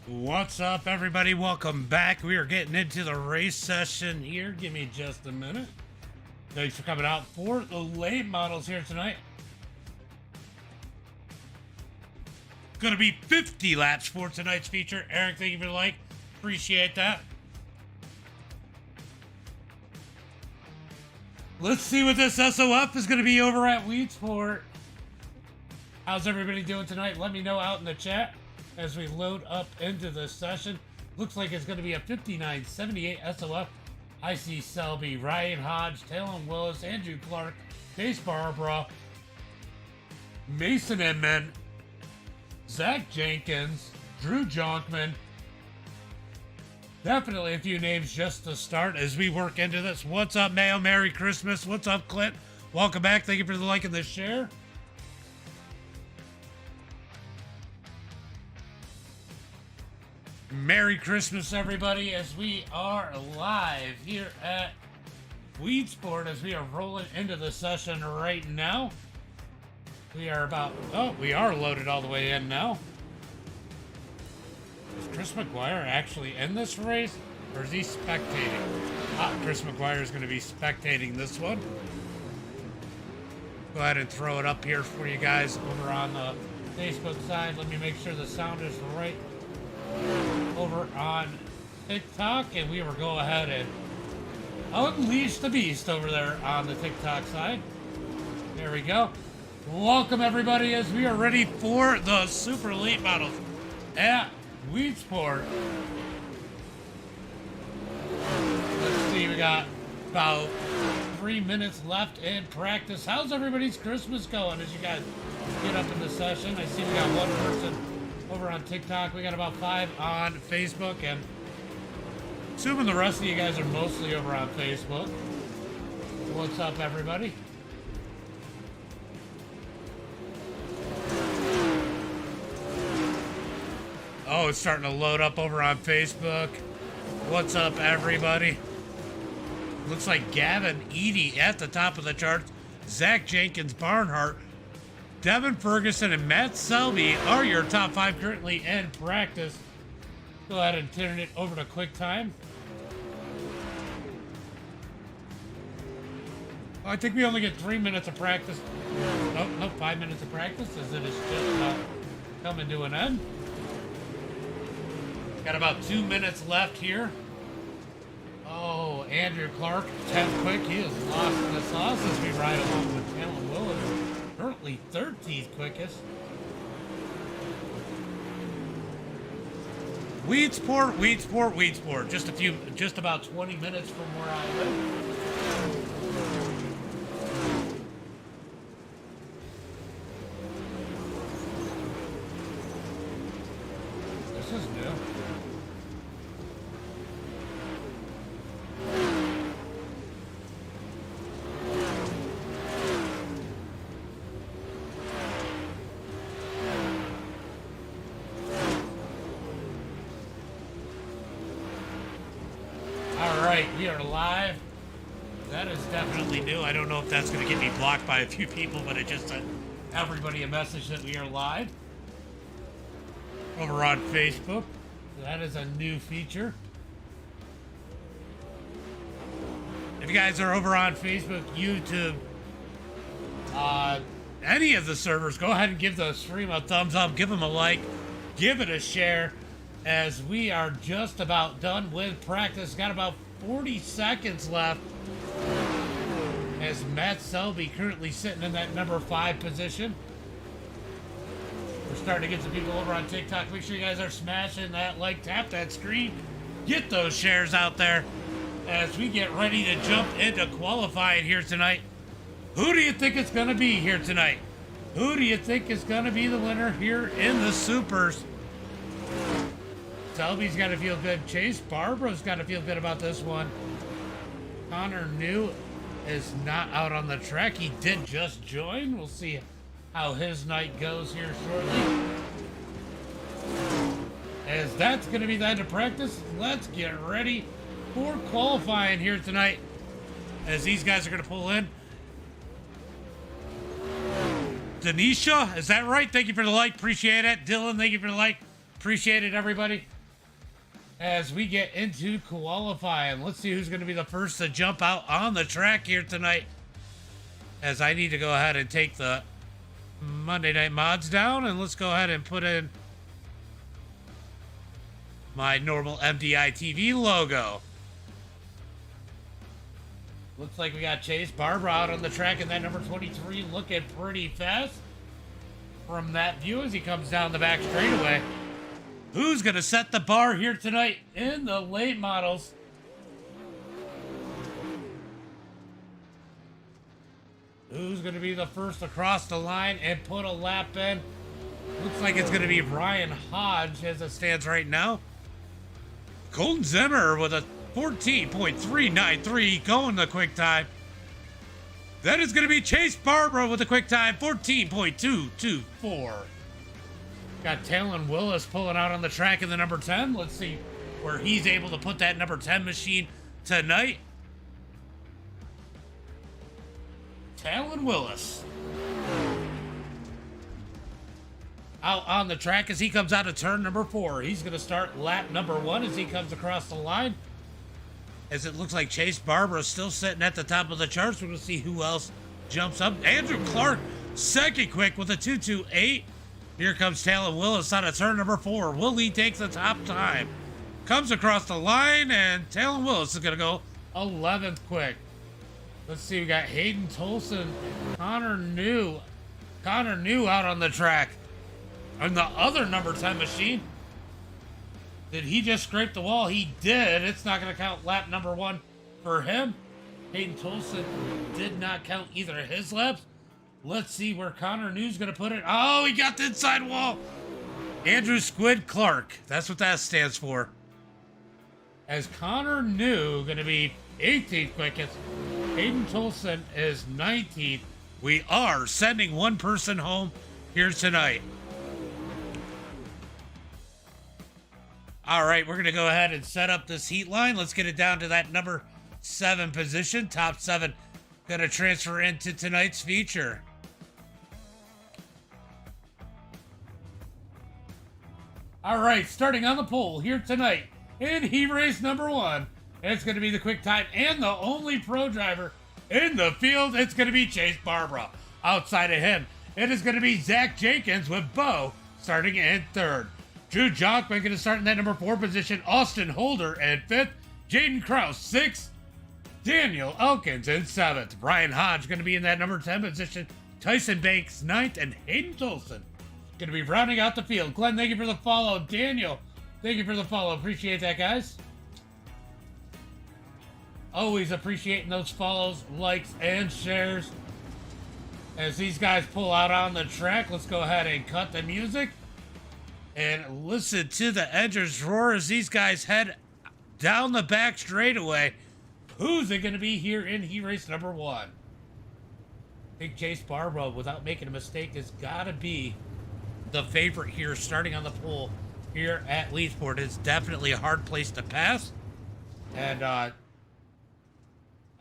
What's up, everybody? Welcome back. We are getting into the race session here. Give me just a minute. Thanks for coming out for the late models here tonight. Going to be 50 laps for tonight's feature. Eric, thank you for the like. Appreciate that. Let's see what this SOF is going to be over at Weedsport. How's everybody doing tonight? Let me know out in the chat as we load up into the session. Looks like it's going to be a 5978 SOF. I see Selby, Ryan Hodge, Talon Willis, Andrew Clark, Chase Barbara, Mason Inman, Zach Jenkins, Drew Jonkman. Definitely a few names just to start as we work into this. What's up, Mayo? Merry Christmas. What's up, Clint? Welcome back. Thank you for the like and the share. Merry Christmas, everybody, as we are live here at Weedsport as we are rolling into the session right now. We are we are loaded all the way in now. Is Chris McGuire actually in this race, or is he spectating? Chris McGuire is going to be spectating this one. Go ahead and throw it up here for you guys over on the Facebook side. Let me make sure the sound is right over on TikTok, and we will go ahead and unleash the beast over there on the TikTok side. There we go. Welcome, everybody, as we are ready for the Super Elite models at Weedsport. Let's see, we got about 3 minutes left in practice. How's everybody's Christmas going as you guys get up in the session? I see we got one person over on TikTok. We got about 5 on Facebook, and assuming the rest of you guys are mostly over on Facebook. What's up, everybody? Oh, it's starting to load up over on Facebook. What's up, everybody? Looks like Gavin Eady at the top of the charts. Zach Jenkins, Barnhart, Devin Ferguson, and Matt Selby are your top 5 currently in practice. Go ahead and turn it over to QuickTime. I think we only get 3 minutes of practice. Nope, 5 minutes of practice as it is just coming to an end. Got about 2 minutes left here. Oh, Andrew Clark, 10th quick. He is lost in the sauce as we ride along with Talon Willis. Currently 13th quickest. Weedsport. Just about 20 minutes from where I live. This is new. We are live. That is definitely new. I don't know if that's going to get me blocked by a few people, but it just sent everybody a message that we are live over on Facebook. So that is a new feature. If you guys are over on Facebook, YouTube, any of the servers, go ahead and give the stream a thumbs up, give them a like, give it a share, as we are just about done with practice. Got about 40 seconds left as Matt Selby currently sitting in that number 5 position. We're starting to get some people over on TikTok. Make sure you guys are smashing that like, tap that screen, get those shares out there as we get ready to jump into qualifying here tonight. Who do you think it's going to be here tonight? Who do you think is going to be the winner here in the Supers? Selby's got to feel good. Chase Barbara's got to feel good about this one. Connor New is not out on the track. He did just join. We'll see how his night goes here shortly. As that's going to be the end of practice, let's get ready for qualifying here tonight. As these guys are going to pull in. Denisha, is that right? Thank you for the like. Appreciate it. Dylan, thank you for the like. Appreciate it, everybody. as we get into qualifying. Let's see who's going to be the first to jump out on the track here tonight, as I need to go ahead and take the Monday Night Mods down, and let's go ahead and put in my normal MDI TV logo. Looks like we got Chase Barbara out on the track in that number 23, looking pretty fast from that view as he comes down the back straightaway. Who's going to set the bar here tonight in the late models? Who's going to be the first across the line and put a lap in? Looks like it's going to be Ryan Hodge as it stands right now. Colton Zimmer with a 14.393 going the quick time. That is going to be Chase Barbara with a quick time, 14.224. Got Talon Willis pulling out on the track in the number 10. Let's see where he's able to put that number 10 machine tonight. Talon Willis out on the track as he comes out of turn number 4. He's going to start lap number 1 as he comes across the line. As it looks like Chase Barbara is still sitting at the top of the charts. We're going to see who else jumps up. Andrew Clark, second quick with a 2:28. Here comes Talon Willis out of turn number 4. Will he take the top time? Comes across the line, and Talon Willis is going to go 11th quick. Let's see, we got Hayden Tolson, Connor New out on the track. On the other number 10 machine. Did he just scrape the wall? He did. It's not going to count lap number 1 for him. Hayden Tolson did not count either of his laps. Let's see where Connor New's going to put it. Oh, he got the inside wall. Andrew Squid Clark. That's what that stands for. As Connor New going to be 18th quickest. Hayden Tolson is 19th. We are sending one person home here tonight. All right, we're going to go ahead and set up this heat line. Let's get it down to that number 7 position. Top 7 going to transfer into tonight's feature. All right, starting on the pole here tonight in heat race number 1. It's going to be the quick time and the only pro driver in the field. It's going to be Chase Barbara. Outside of him, it is going to be Zach Jenkins with Bo starting in 3rd. Drew Jonkman going to start in that number 4 position. Austin Holder in 5th. Jaden Krause 6th. Daniel Elkins in 7th. Brian Hodge going to be in that number 10 position. Tyson Banks 9th. And Hayden Tolson going to be rounding out the field. Glenn, thank you for the follow. Daniel, thank you for the follow. Appreciate that, guys. Always appreciating those follows, likes, and shares. As these guys pull out on the track, let's go ahead and cut the music and listen to the edgers roar as these guys head down the back straightaway. Who's it going to be here in heat race number 1? I think Chase Barbara, without making a mistake, has got to be the favorite here, starting on the pole here at Weedsport. It's definitely a hard place to pass. And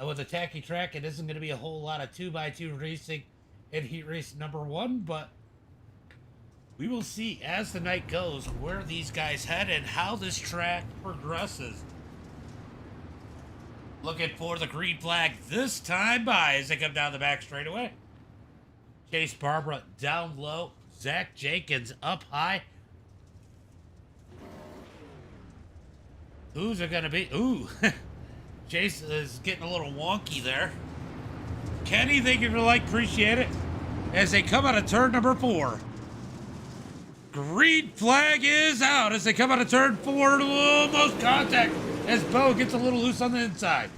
with a tacky track, it isn't going to be a whole lot of 2x2 racing in heat race number 1, but we will see as the night goes where these guys head and how this track progresses. Looking for the green flag this time by as they come down the back straightaway. Chase Barbara down low. Zach Jenkins up high. Who's it going to be? Ooh, Chase is getting a little wonky there. Kenny, thank you for the like. Appreciate it. As they come out of turn number 4. Green flag is out as they come out of turn 4. Almost contact as Bo gets a little loose on the inside.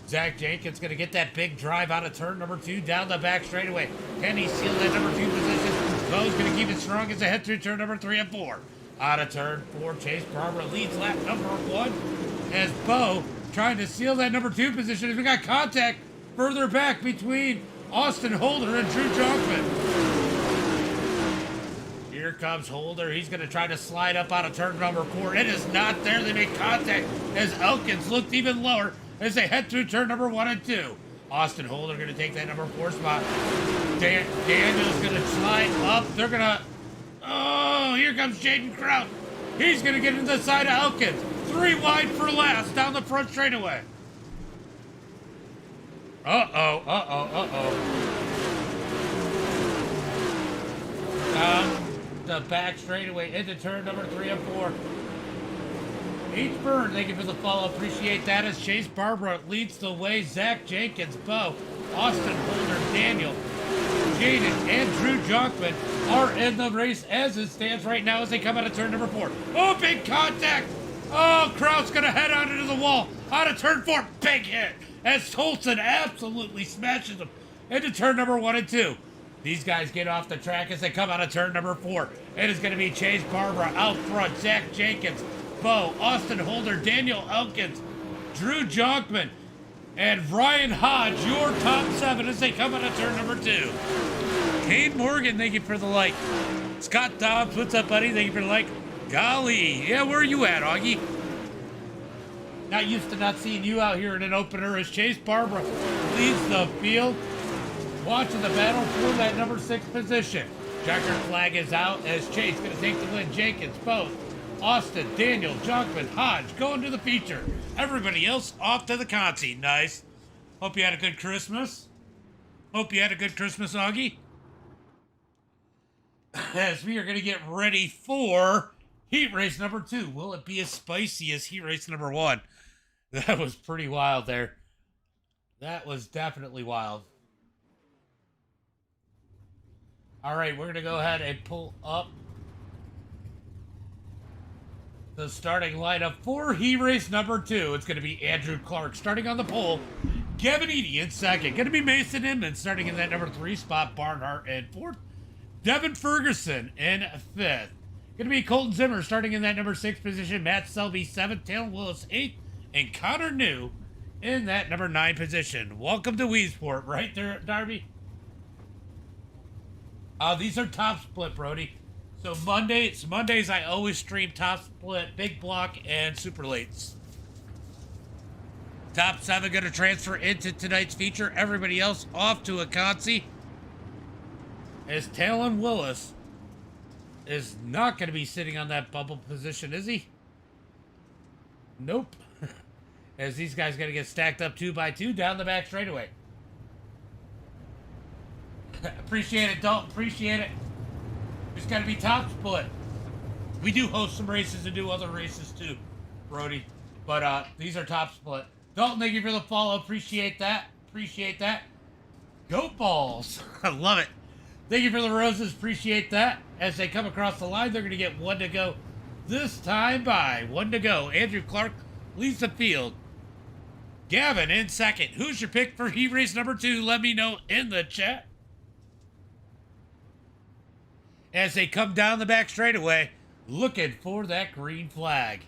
Zach Jenkins going to get that big drive out of turn number 2 down the back straightaway. Can he seal that number 2 position? Bo's going to keep it strong as they head through turn number 3 and 4. Out of turn 4, Chase Barbara leads lap number 1 as Bo trying to seal that number 2 position as we got contact further back between Austin Holder and Drew Jonkman. Here comes Holder. He's going to try to slide up out of turn number 4. It is not there. They make contact as Elkins looked even lower as they head through turn number 1 and 2. Austin Holder going to take that number 4 spot. Daniel's going to slide up. They're going to... Oh, here comes Jaden Krause. He's going to get into the side of Elkins. 3 wide for last down the front straightaway. Down the back straightaway into turn number 3 and 4. H. Byrne, thank you for the follow. Appreciate that as Chase Barbara leads the way. Zach Jenkins, Bo, Austin Holder, Daniel, Jaden, and Drew Jonkman are in the race as it stands right now as they come out of turn number 4. Oh, big contact! Oh, Kraut's gonna head out into the wall. Out of turn 4, big hit as Tolson absolutely smashes him into turn number 1 and 2. These guys get off the track as they come out of turn number 4. It is going to be Chase Barbara out front, Zach Jenkins, Bo, Austin Holder, Daniel Elkins, Drew Jonkman, and Ryan Hodge, your top 7 as they come out of turn number 2. Kane Morgan, thank you for the like. Scott Dobbs, what's up, buddy? Thank you for the like. Golly, yeah, where are you at, Augie? Not used to not seeing you out here in an opener as Chase Barbara leads the field. Watching the battle for that number 6 position. Checker flag is out as Chase going to take the win. Jenkins, Bo, Austin, Daniel, Jonkman, Hodge going to the feature. Everybody else off to the consi. Nice. Hope you had a good Christmas. Hope you had a good Christmas, Augie. As we are going to get ready for heat race number 2. Will it be as spicy as heat race number 1? That was pretty wild there. That was definitely wild. All right, we're going to go ahead and pull up the starting lineup for heat race number 2. It's going to be Andrew Clark starting on the pole. Gavin Eady in second. Going to be Mason Inman starting in that number 3 spot. Barnhart in 4th. Devin Ferguson in 5th. Going to be Colton Zimmer starting in that number 6 position. Matt Selby 7th. Taylor Willis 8th. And Connor New in that number 9 position. Welcome to Weedsport, right there, Darby? These are top split, Brody. So Mondays I always stream top split, big block, and super lates. Top 7 going to transfer into tonight's feature. Everybody else off to a consi. As Talon Willis is not going to be sitting on that bubble position, is he? Nope. As these guys going to get stacked up 2 by 2 down the back straightaway. Appreciate it, Dalton. Appreciate it. Just got to be top split. We do host some races and do other races too, Brody. But these are top split. Dalton, thank you for the follow. Appreciate that. Appreciate that. Goat balls. I love it. Thank you for the roses. Appreciate that. As they come across the line, they're going to get 1 to go this time by. 1 to go. Andrew Clark leads the field. Gavin in second. Who's your pick for heat race number 2? Let me know in the chat. As they come down the back straightaway, looking for that green flag.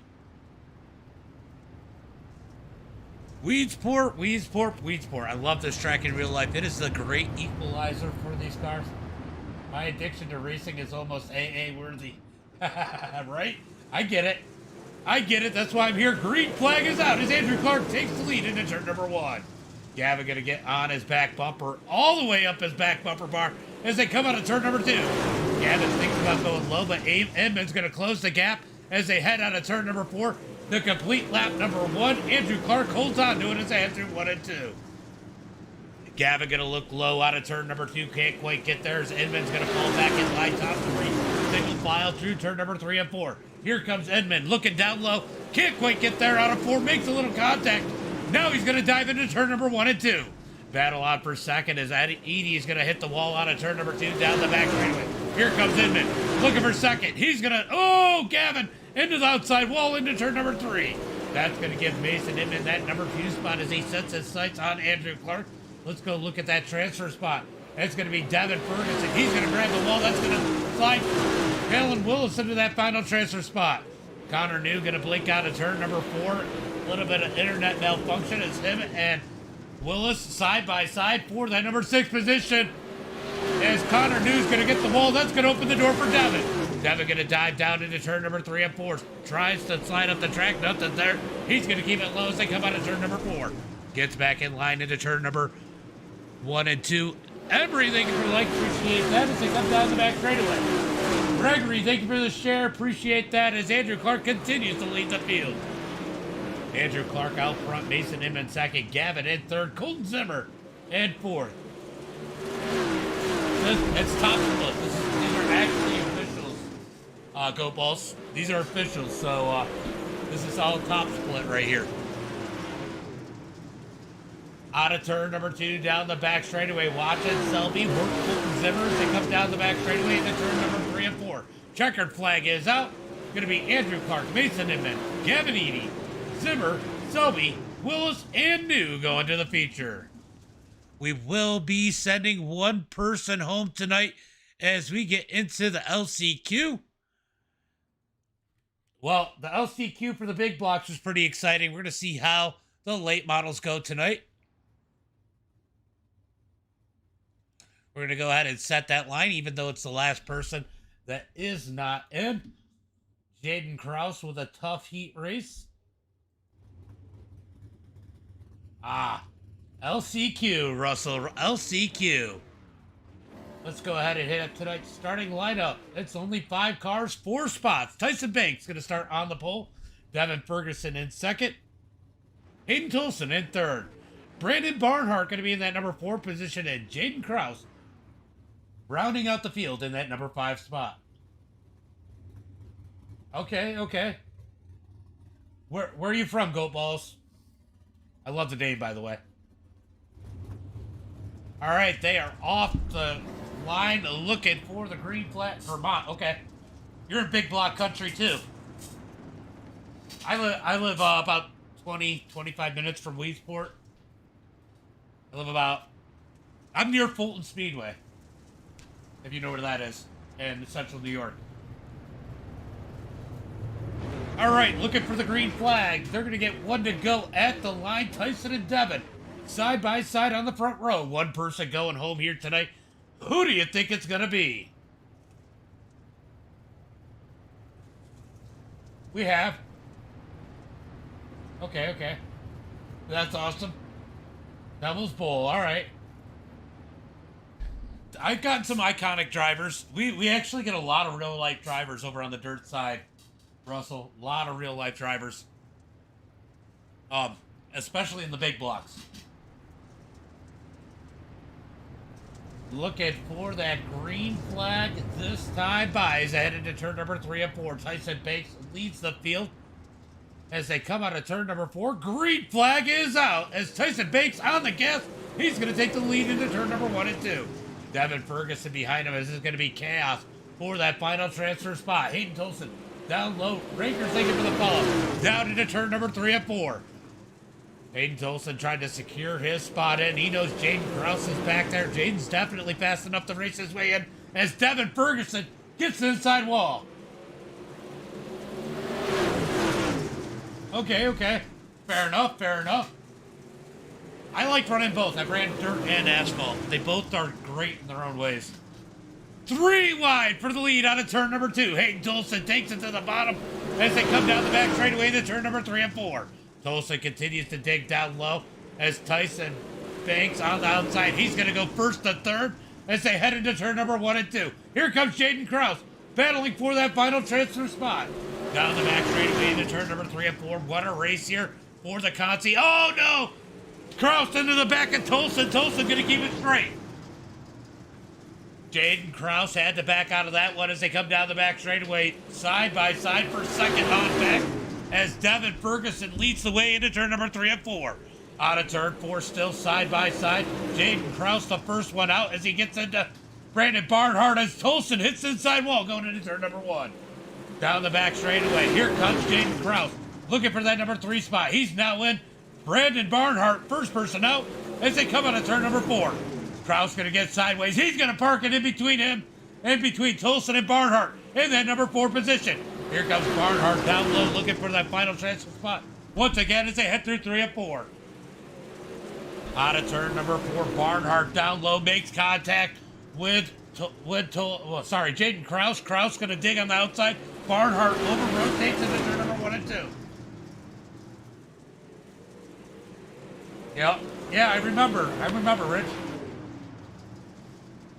Weedsport, Weedsport, Weedsport. I love this track in real life. It is the great equalizer for these cars. My addiction to racing is almost AA worthy. Right? I get it. I get it. That's why I'm here. Green flag is out as Andrew Clark takes the lead into turn number 1. Gavin going to get on his back bumper, all the way up his back bumper bar as they come out of turn number 2. Gavin thinks about going low, but Edmonds going to close the gap as they head out of turn number 4. The complete lap number 1. Andrew Clark holds on to it as they head through 1 and 2. Gavin going to look low out of turn number 2. Can't quite get there as Edmonds going to fall back in line top 3. Single file through turn number 3 and 4. Here comes Edmond looking down low. Can't quite get there out of 4. Makes a little contact. Now he's going to dive into turn number 1 and 2. Battle on for second as Edie is going to hit the wall out of turn number 2 down the back straightaway. Here comes Edmond looking for second. He's going to, oh, Gavin into the outside wall into turn number 3. That's going to give Mason Edmond that number 2 spot as he sets his sights on Andrew Clark. Let's go look at that transfer spot. That's going to be Devin Ferguson. He's going to grab the wall. That's going to slide Helen Willis into that final transfer spot. Connor New going to blink out of turn number 4. A little bit of internet malfunction as him and Willis side by side for that number 6 position. As Connor New's going to get the wall, that's going to open the door for Devin. Devin going to dive down into turn number 3 and 4. Tries to slide up the track, nothing there. He's going to keep it low as they come out of turn number 4. Gets back in line into turn number 1 and 2. Emery, thank you for the like, appreciate that as they come down the back straightaway. Gregory, thank you for the share, appreciate that as Andrew Clark continues to lead the field. Andrew Clark out front, Mason Inman second, Gavin in third, Colton Zimmer in fourth. It's top split. These are actually officials. Go Balls. These are officials, so this is all top split right here. Out of turn number 2, down the back straightaway. Watching Selby work Colton Zimmer as they come down the back straightaway into turn number 3 and 4. Checkered flag is out. Going to be Andrew Clark, Mason Inman, Gavin Eady, Zimmer, Selby, Willis, and New going to the feature. We will be sending one person home tonight as we get into the LCQ. Well, the LCQ for the big blocks was pretty exciting. We're going to see how the late models go tonight. We're going to go ahead and set that line, even though it's the last person that is not in. Jaden Krause with a tough heat race. LCQ, Russell. LCQ. Let's go ahead and hit up tonight's starting lineup. It's only 5 cars, 4 spots. Tyson Banks going to start on the pole. Devin Ferguson in second. Hayden Toulson in third. Brandon Barnhart going to be in that number 4 position. And Jaden Krause rounding out the field in that number 5 spot. Okay. Where are you from, Goat Balls? I love the name, by the way. All right, they are off the line looking for the green flag. Vermont, okay. You're in big block country, too. I live about 25 minutes from Weedsport. I'm near Fulton Speedway, if you know where that is, in central New York. All right, looking for the green flag. They're going to get one to go at the line. Tyson and Devin, side by side on the front row. One person going home here tonight. Who do you think it's going to be? We have. Okay. That's awesome. Devil's Bowl, all right. I've gotten some iconic drivers. We actually get a lot of real-life drivers over on the dirt side, Russell. A lot of real-life drivers. Especially in the big blocks. Looking for that green flag this time by as they head into turn number 3 and 4. Tyson Banks leads the field as they come out of turn number 4. Green flag is out as Tyson Banks on the gas. He's going to take the lead into turn number 1 and 2. Devin Ferguson behind him as this is going to be chaos for that final transfer spot. Hayden Toulson down low. Raker's thinking for the follow. Down into turn number 3 and 4. Hayden Toulson trying to secure his spot in. He knows Jaden Krause is back there. Jaden's definitely fast enough to race his way in as Devin Ferguson gets the inside wall. Okay. Fair enough. I like running both. I've ran dirt and asphalt. They both are great in their own ways. 3 wide for the lead out of turn number 2. Hayden Toulson takes it to the bottom as they come down the back straightaway to turn number 3 and 4. Toulson continues to dig down low as Tyson Banks on the outside. He's going to go first to third as they head into turn number 1 and 2. Here comes Jaden Krause battling for that final transfer spot. Down the back straightaway into turn number 3 and 4. What a race here for the Consi. Oh no! Krause into the back of Toulson. Toulson going to keep it straight. Jaden Krause had to back out of that one as they come down the back straightaway side by side for second on back as Devin Ferguson leads the way into turn number 3 and 4. Out of turn 4 still side by side. Jaden Krause the first one out as he gets into Brandon Barnhart as Toulson hits the inside wall going into turn number 1. Down the back straightaway. Here comes Jaden Krause looking for that number 3 spot. He's now in. Brandon Barnhart, first person out as they come out of turn number 4. Krause going to get sideways. He's going to park it in between him and between Toulson and Barnhart in that number 4 position. Here comes Barnhart down low looking for that final transfer spot. Once again as they head through 3 and 4. Out of turn number 4, Barnhart down low makes contact with Jaden Krause. Krause going to dig on the outside. Barnhart over rotates into turn number 1 and 2. Yep. Yeah, I remember, Rich.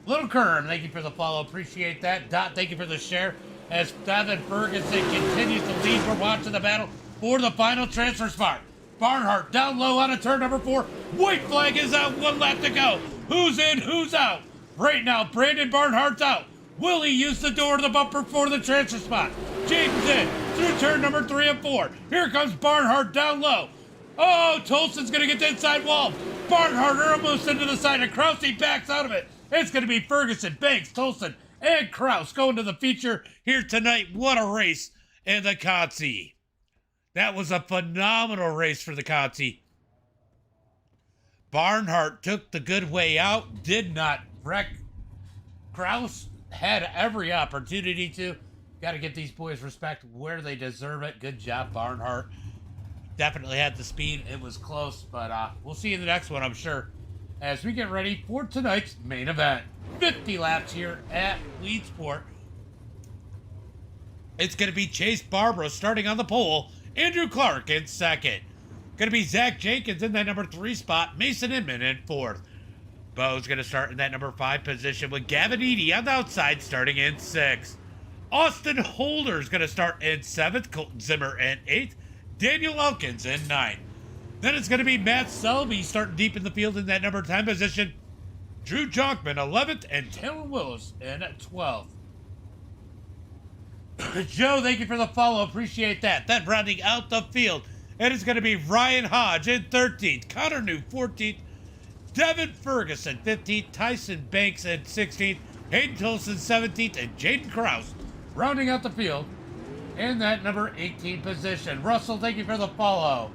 Little Kern, thank you for the follow. Appreciate that. Dot, thank you for the share. As Devin Ferguson continues to lead, we're watching the battle for the final transfer spot. Barnhart down low on a turn number 4. White flag is out, 1 lap to go. Who's in, who's out? Right now, Brandon Barnhart's out. Will he use the door to the bumper for the transfer spot? James in through turn number 3 and 4. Here comes Barnhart down low. Oh, Tolson's going to get the inside wall. Barnhart almost into the side, and Krause backs out of it. It's going to be Ferguson, Banks, Tolson, and Krause going to the feature here tonight. What a race in the Conti. That was a phenomenal race for the Conti. Barnhart took the good way out, did not wreck. Krause had every opportunity to. Got to give these boys respect where they deserve it. Good job, Barnhart. Definitely had the speed. It was close, but we'll see you in the next one, I'm sure, as we get ready for tonight's main event. 50 laps here at Weedsport. It's going to be Chase Barbara starting on the pole. Andrew Clark in second. Going to be Zach Jenkins in that number 3 spot. Mason Inman in 4th. Bo's going to start in that number 5 position with Gavin Eady on the outside starting in 6th. Austin Holder's going to start in 7th. Colton Zimmer in 8th. Daniel Elkins in 9th. Then it's going to be Matt Selby starting deep in the field in that number 10 position. Drew Jonkman 11th and Taylor Willis in 12th. Joe, thank you for the follow. Appreciate that. Then rounding out the field, it is going to be Ryan Hodge in 13th. Connor New 14th. Devin Ferguson 15th. Tyson Banks in 16th. Hayden Tolson 17th. And Jaden Krause rounding out the field in that number 18 position. Russell, thank you for the follow.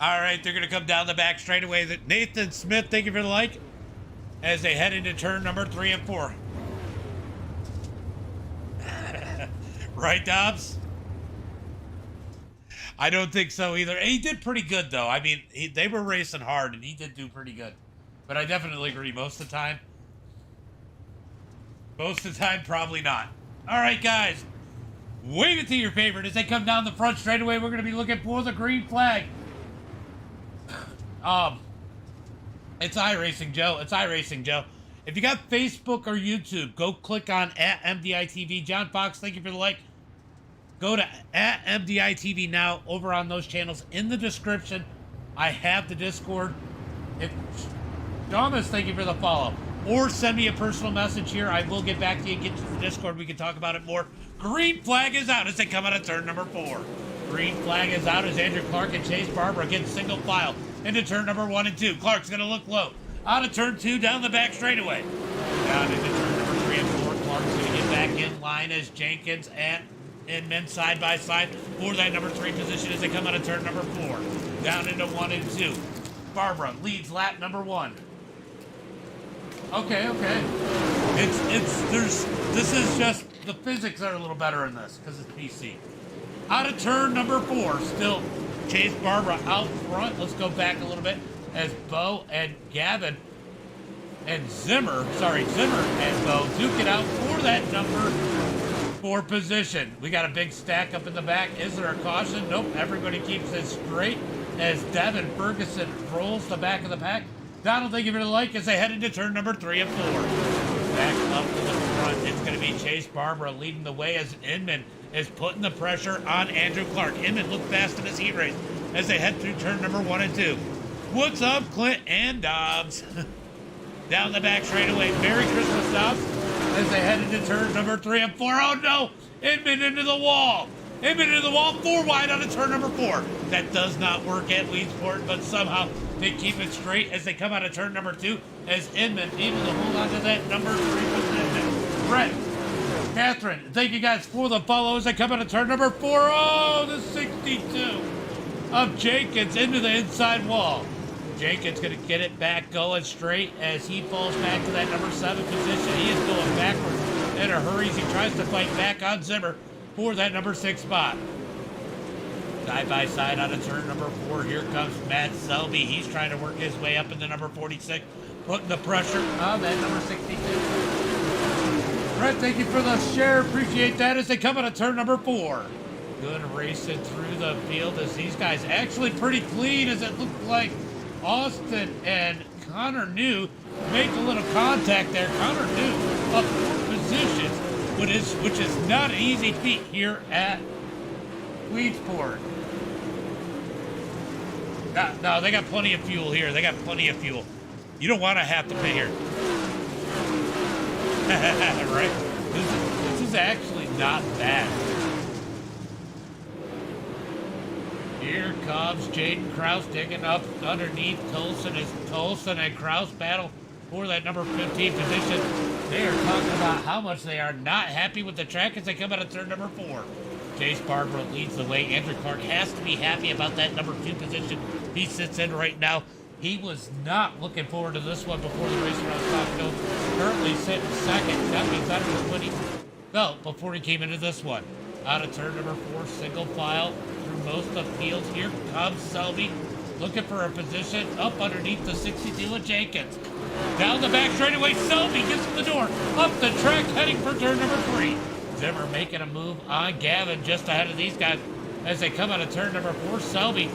All right, they're going to come down the back straight away. Nathan Smith, thank you for the like, as they head into turn number 3 and 4. Right, Dobbs? I don't think so either. He did pretty good, though. I mean, they were racing hard, and he did do pretty good. But I definitely agree most of the time. Most of the time, probably not. All right, guys. Wave it to your favorite as they come down the front straight away. We're going to be looking for the green flag. It's iRacing Joe. It's iRacing Joe. If you got Facebook or YouTube, go click on @MDITV. John Fox, thank you for the like. Go to @MDITV now over on those channels. In the description, I have the Discord. If Thomas, thank you for the follow. Or send me a personal message here. I will get back to you and get to the Discord. We can talk about it more. Green flag is out as they come out of turn number 4. Green flag is out as Andrew Clark and Chase Barbara get single file into turn number 1 and 2. Clark's going to look low. Out of turn 2, down the back straightaway. Down into turn number 3 and 4. Clark's going to get back in line as Jenkins and Inman side by side for that number 3 position as they come out of turn number 4. Down into 1 and 2. Barbara leads lap number 1. Okay. This is just, the physics are a little better in this because it's PC. Out of turn number 4, still Chase Barbara out front. Let's go back a little bit as Bo and Gavin and Zimmer and Bo duke it out for that number 4 position. We got a big stack up in the back. Is there a caution? Nope. Everybody keeps it straight as Devin Ferguson rolls the back of the pack. Donald, thank you for the like as they head into turn number 3 and 4. Back up to the front. It's going to be Chase Barbara leading the way as Inman is putting the pressure on Andrew Clark. Inman looked fast in his heat race as they head through turn number 1 and 2. What's up, Clint and Dobbs? Down the back straight away. Merry Christmas, Dobbs, as they head into turn number 3 and 4. Oh, no! Inman into the wall. Inman into the wall. 4 wide on a turn number 4. That does not work at Weedsport, but somehow they keep it straight as they come out of turn number 2 as Inman able to hold on to that number 3 position. Brett, Catherine, thank you guys for the follow as they come out of turn number 4. Oh, the 62 of Jenkins into the inside wall. Jenkins going to get it back going straight as he falls back to that number 7 position. He is going backwards in a hurry as he tries to fight back on Zimmer for that number 6 spot. Side by side on a turn number 4. Here comes Matt Selby. He's trying to work his way up into number 46, putting the pressure on that number 62. Brett, thank you for the share. Appreciate that as they come out of turn number 4. Good racing through the field as these guys actually pretty clean as it looked like Austin and Connor New make a little contact there. Connor New up 4 positions which is not an easy feat here at Weedsport. No, they got plenty of fuel here. They got plenty of fuel. You don't want to have to pay here. Right? This is actually not bad. Here comes Jaden Kraus digging up underneath Tolson as Tolson and Kraus battle for that number 15 position. They are talking about how much they are not happy with the track as they come out of turn number 4. Chase Barber leads the way. Andrew Clark has to be happy about that number 2 position he sits in right now. He was not looking forward to this one before the race around Stockton. Currently sitting second. That means that was what he felt before he came into this one. Out of turn number 4, single file through most of the fields. Here comes Selby looking for a position up underneath the 62 of Jenkins. Down the back straightaway, Selby gets to the door. Up the track, heading for turn number 3. Zimmer making a move on Gavin just ahead of these guys as they come out of turn number 4. Selby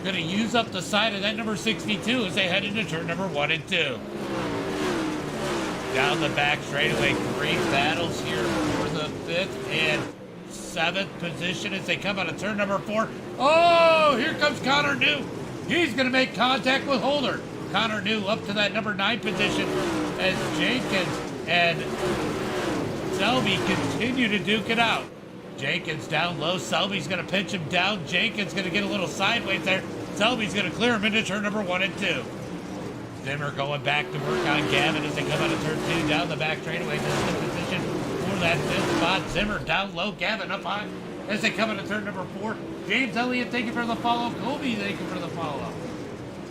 going to use up the side of that number 62 as they head into turn number 1 and 2. Down the back straightaway, great battles here for the 5th and 7th position as they come out of turn number 4. Oh, here comes Connor New. He's going to make contact with Holder. Connor New up to that number 9 position as Jenkins and Selby continue to duke it out. Jenkins down low. Selby's going to pinch him down. Jenkins going to get a little sideways there. Selby's going to clear him into turn number 1 and 2. Zimmer going back to work on Gavin as they come out of turn 2 down the back straightaway. This is the position for that 5th spot. Zimmer down low. Gavin up high as they come out of turn number 4. James Elliott, thank you for the follow. Colby, thank you for the follow.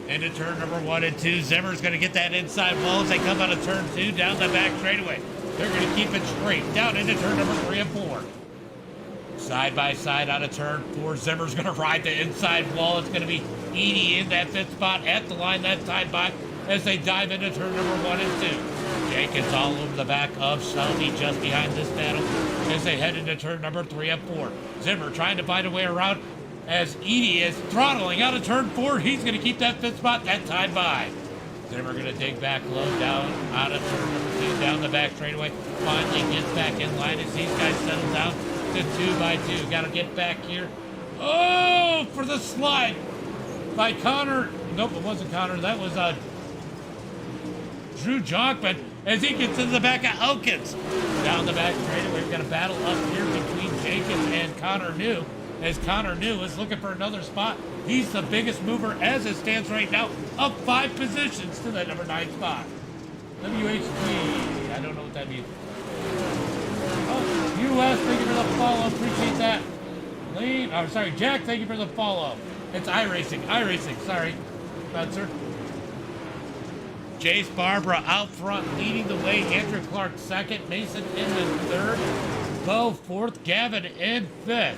Into turn number 1 and 2. Zimmer's going to get that inside wall as they come out of turn 2 down the back straightaway. They're going to keep it straight down into turn number 3 and 4. Side by side out of turn 4. Zimmer's going to ride the inside wall. It's going to be Edie in that 5th spot at the line that side by as they dive into turn number 1 and 2. Jenkins all over the back of Selby just behind this battle as they head into turn number 3 and 4. Zimmer trying to find a way around as Edie is throttling out of turn 4. He's going to keep that 5th spot that time by. Zimmer going to dig back low down out of turn number 2 down the back straightaway. Finally gets back in line as these guys settle down to 2 by 2. Got to get back here. Oh, for the slide by Connor. Nope, it wasn't Connor. That was Drew Jonkman as he gets into the back of Elkins. Down the back straightaway, we've got a battle up here between Jenkins and Connor New as Connor New is looking for another spot. He's the biggest mover as it stands right now, up 5 positions to that number 9 spot. WHT, I don't know what that means. Oh, US, thank you for the follow, appreciate that. Lane, oh, sorry, Jack, thank you for the follow. It's iRacing, sorry, Spencer. Chase Barbara out front, leading the way. Andrew Clark second, Mason Inman third, Bo fourth, Gavin in 5th.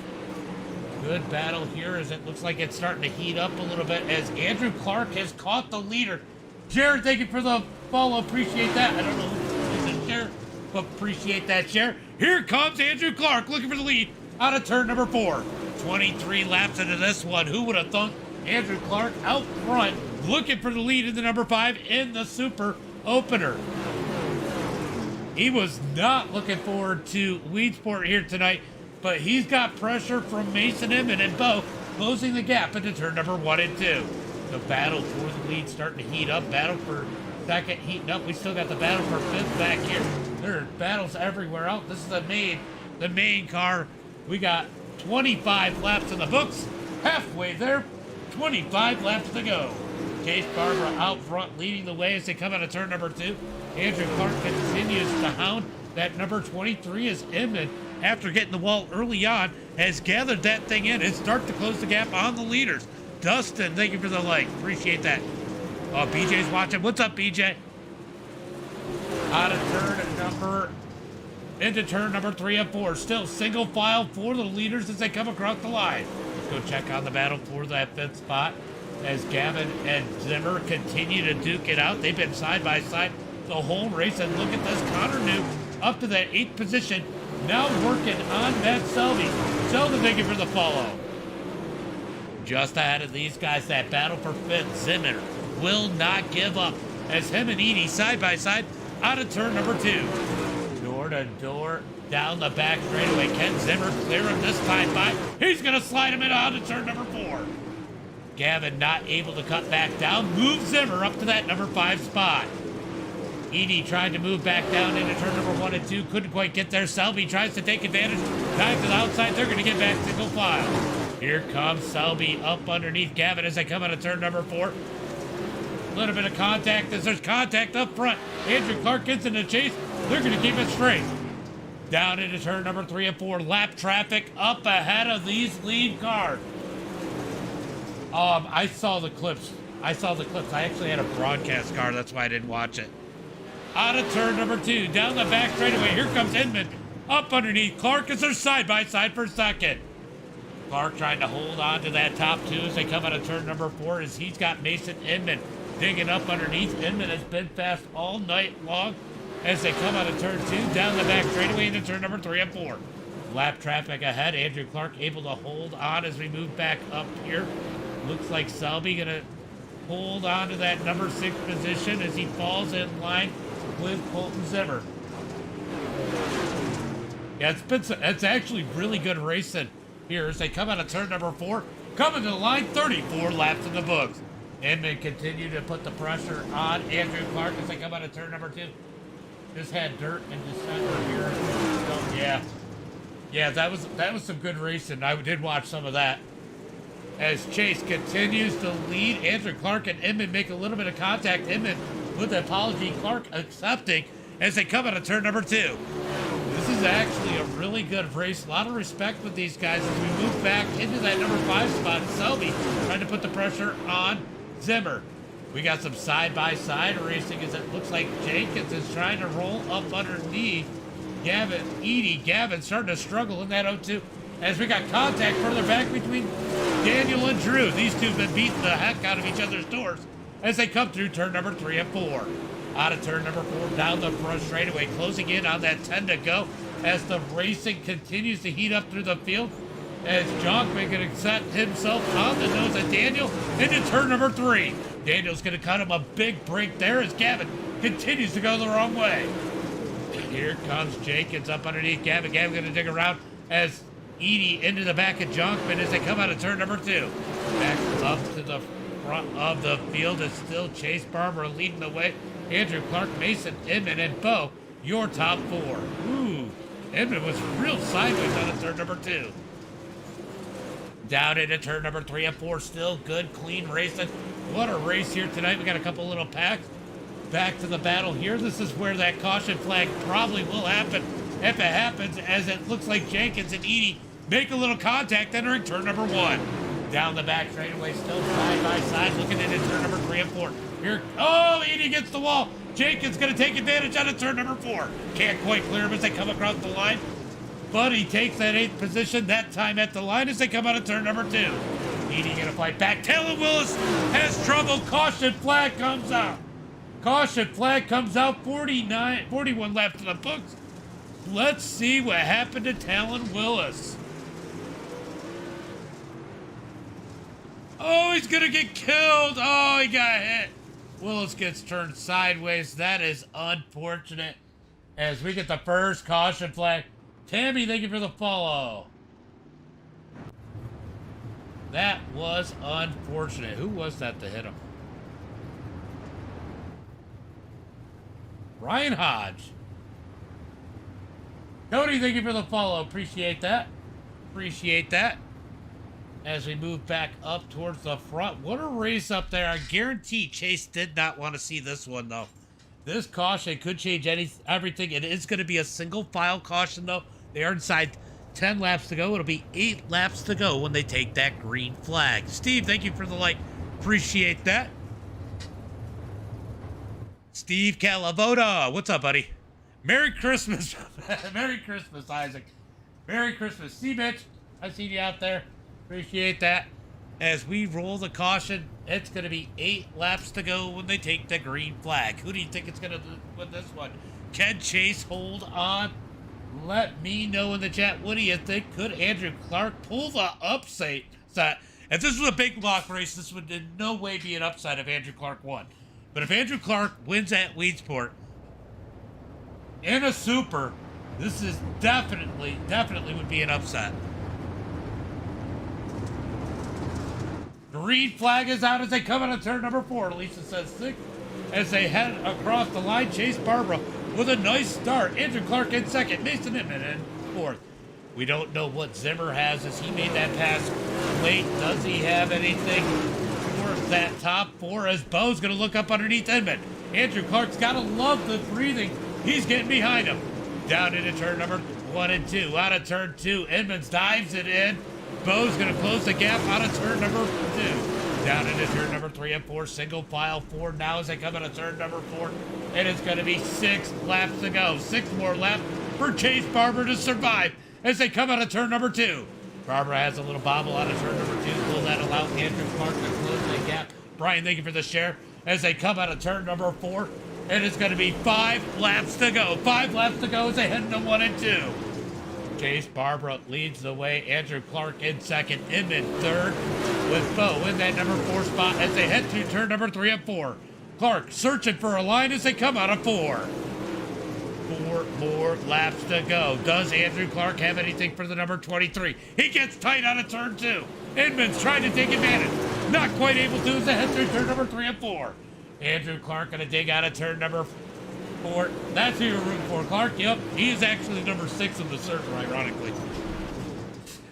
Good battle here as it looks like it's starting to heat up a little bit as Andrew Clark has caught the leader. Jared, thank you for the follow. Appreciate that. I don't know who is a share, but appreciate that share. Here comes Andrew Clark looking for the lead out of turn number 4. 23 laps into this one. Who would have thunk Andrew Clark out front looking for the lead in the number 5 in the super opener. He was not looking forward to Weedsport here tonight, but he's got pressure from Mason Inman and Bo closing the gap into turn number 1 and 2. The battle for the lead starting to heat up. Battle for second heating up. We still got the battle for 5th back here. There are battles everywhere out. This is the main car. We got 25 laps in the books. Halfway there, 25 laps to go. Chase Barbara out front leading the way as they come out of turn number 2. Andrew Clark continues to hound. That number 23 is Inman. After getting the wall early on, has gathered that thing in and start to close the gap on the leaders. Dustin, thank you for the like. Appreciate that. Oh, BJ's watching. What's up, BJ? Out of into turn number 3 and 4. Still single file for the leaders as they come across the line. Let's go check on the battle for that 5th spot as Gavin and Zimmer continue to duke it out. They've been side by side the whole race, and look at this. Connor New up to that 8th position. Now working on Matt Selby. Sheldon, thank you for the follow. Just ahead of these guys, that battle for 5th. Zimmer will not give up as him and Edie side by side out of turn number 2. Door to door Down the back straightaway, Ken Zimmer clear him this time by. He's going to slide him in on to turn number 4. Gavin not able to cut back down. Moves Zimmer up to that number 5 spot. Edie tried to move back down into turn number 1 and 2. Couldn't quite get there. Selby tries to take advantage. Dive to the outside. They're going to get back single file. Here comes Selby up underneath Gavin as they come out of turn number 4. A little bit of contact as there's contact up front. Andrew Clark gets in the chase. They're going to keep it straight. Down into turn number 3 and 4. Lap traffic up ahead of these lead cars. I saw the clips. I actually had a broadcast car. That's why I didn't watch it. Out of turn number 2. Down the back straightaway. Here comes Inman. Up underneath Clark as they're side by side for second. Clark trying to hold on to that top 2 as they come out of turn number 4 as he's got Mason Inman digging up underneath. Inman has been fast all night long as they come out of turn 2. Down the back straightaway into turn number 3 and 4. Lap traffic ahead. Andrew Clark able to hold on as we move back up here. Looks like Selby gonna hold on to that number 6 position as he falls in line with Colton Zimmer. Yeah, it's actually really good racing here as they come out of turn number 4, coming to the line, 34 laps in the books. Inman continue to put the pressure on Andrew Clark as they come out of turn number 2. Just had dirt in December here. So, yeah, that was some good racing. I did watch some of that. As Chase continues to lead, Andrew Clark and Inman make a little bit of contact. Inman with the apology, Clark accepting as they come out of turn number 2. This is actually a really good race. A lot of respect with these guys as we move back into that number 5 spot. Selby trying to put the pressure on Zimmer. We got some side-by-side racing as it looks like Jenkins is trying to roll up underneath Gavin. Gavin starting to struggle in that 0-2 as we got contact further back between Daniel and Drew. These two have been beating the heck out of each other's doors as they come through turn number 3 and 4. Out of turn number 4, down the front straightaway, closing in on that 10 to go as the racing continues to heat up through the field as Jonkman going to set himself on the nose of Daniel into turn number 3. Daniel's going to cut him a big break there as Gavin continues to go the wrong way. Here comes Jenkins up underneath Gavin. Gavin going to dig around as Edie into the back of Jonkman as they come out of turn number 2. Back up to the front of the field is still Chase Barber leading the way. Andrew Clark, Mason, Inman, and Bo, your top 4. Ooh, Inman was real sideways on turn number 2. Down into turn number 3 and 4, still good, clean racing. What a race here tonight. We got a couple little packs. Back to the battle here. This is where that caution flag probably will happen if it happens, as it looks like Jenkins and Edie make a little contact entering turn number 1. Down the back straightaway, still side by side, looking into turn number 3 and 4. Here, Edie gets the wall. Jenkins going to take advantage out of turn number 4. Can't quite clear him as they come across the line, but he takes that 8th position that time at the line as they come out of turn number 2. Edie going to fight back. Taylor Willis has trouble. Caution flag comes out. Caution flag comes out. 41 left in the books. Let's see what happened to Talon Willis. Oh, he's going to get killed. Oh, he got hit. Willis gets turned sideways. That is unfortunate as we get the first caution flag. Tammy, thank you for the follow. That was unfortunate. Who was that to hit him? Ryan Hodge. Cody, thank you for the follow. Appreciate that. Appreciate that. As we move back up towards the front. What a race up there. I guarantee Chase did not want to see this one, though. This caution could change everything. It is going to be a single file caution, though. They are inside 10 laps to go. It'll be 8 laps to go when they take that green flag. Steve, thank you for the like. Appreciate that. Steve Calavoda. What's up, buddy? Merry Christmas. Merry Christmas, Isaac. Merry Christmas. See, Mitch, I see you out there. Appreciate that. As we roll the caution, it's going to be 8 laps to go when they take the green flag. Who do you think it's going to win this one? Can Chase hold on? Let me know in the chat. What do you think? Could Andrew Clark pull the upset? If this was a big block race, this would in no way be an upside if Andrew Clark won. But if Andrew Clark wins at Weedsport in a super, This is definitely would be an upset. Green flag is out as they come out of turn number 4. Lisa says 6 as they head across the line. Chase Barbara with a nice start. Andrew Clark in second. Mason Inman in fourth. We don't know what Zimmer has as he made that pass late. Does he have anything for that top 4 as Bo's going to look up underneath Inman? Andrew Clark's got to love the breathing. He's getting behind him. Down into turn number 1 and 2. Out of turn 2, Inman's dives it in. Bo's going to close the gap out of turn number 2. Down into turn number 3 and 4. Single file 4 now as they come out of turn number 4. And it's going to be 6 laps to go. 6 more laps for Chase Barber to survive as they come out of turn number 2. Barbara has a little bobble out of turn number 2. Will that allow Andrew Clark to close the gap? Brian, thank you for the share. As they come out of turn number 4. And it's going to be 5 laps to go. 5 laps to go as they head into 1 and 2. Chase Barbara leads the way. Andrew Clark in second. Inman third with Bo in that number 4 spot as they head to turn number 3 and 4. Clark searching for a line as they come out of 4. 4 more laps to go. Does Andrew Clark have anything for the number 23? He gets tight out of turn 2. Inman's trying to take advantage. Not quite able to as they head through turn number 3 and 4. Andrew Clark going to dig out of turn number 4. That's who you're rooting for, Clark. Yep, he is actually number 6 in the server, ironically.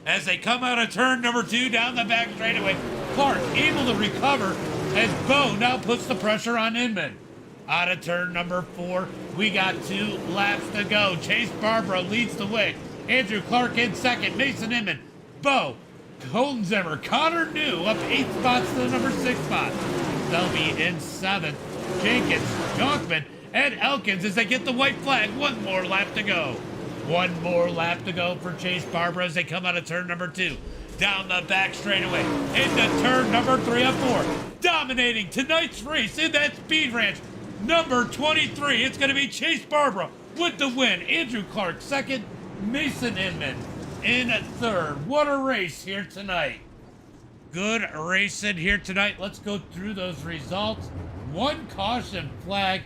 As they come out of turn number 2 down the back straightaway, Clark able to recover as Bo now puts the pressure on Inman. Out of turn number 4, we got 2 laps to go. Chase Barbara leads the way. Andrew Clark in second. Mason Inman, Bo, Colton Zimmer, Connor New up 8 spots to the number 6 spot. Selby in 7th. Jenkins, Jonkman, and Elkins as they get the white flag. 1 more lap to go. 1 more lap to go for Chase Barbara as they come out of turn number 2. Down the back straightaway into turn number 3 and 4. Dominating tonight's race in that speed ranch. Number 23, it's going to be Chase Barbara with the win. Andrew Clark second. Mason Inman in third. What a race here tonight. Good racing here tonight. Let's go through those results. 1 caution flag.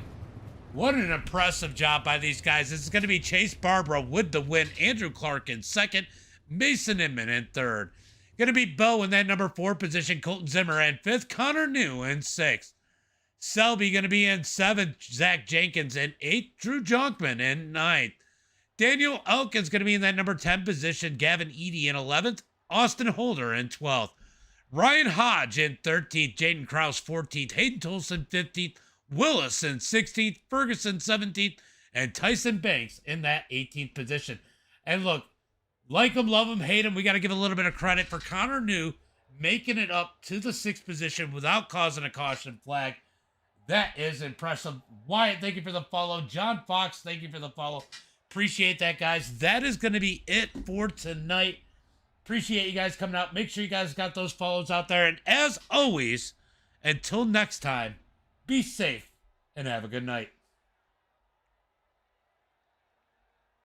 What an impressive job by these guys. This is going to be Chase Barbara with the win. Andrew Clark in second. Mason Inman in third. Going to be Bo in that number 4 position. Colton Zimmer in 5th. Connor New in 6th. Selby going to be in 7th. Zach Jenkins in 8th. Drew Jonkman in 9th. Daniel Elkins going to be in that number 10 position. Gavin Eady in 11th. Austin Holder in 12th. Ryan Hodge in 13th. Jaden Krause 14th. Hayden Tolson 15th. Willis in 16th. Ferguson 17th. And Tyson Banks in that 18th position. And look, like him, love him, hate him, we got to give a little bit of credit for Connor New making it up to the 6th position without causing a caution flag. That is impressive. Wyatt, thank you for the follow. John Fox, thank you for the follow. Appreciate that, guys. That is going to be it for tonight. Appreciate you guys coming out. Make sure you guys got those follows out there. And as always, until next time, be safe and have a good night.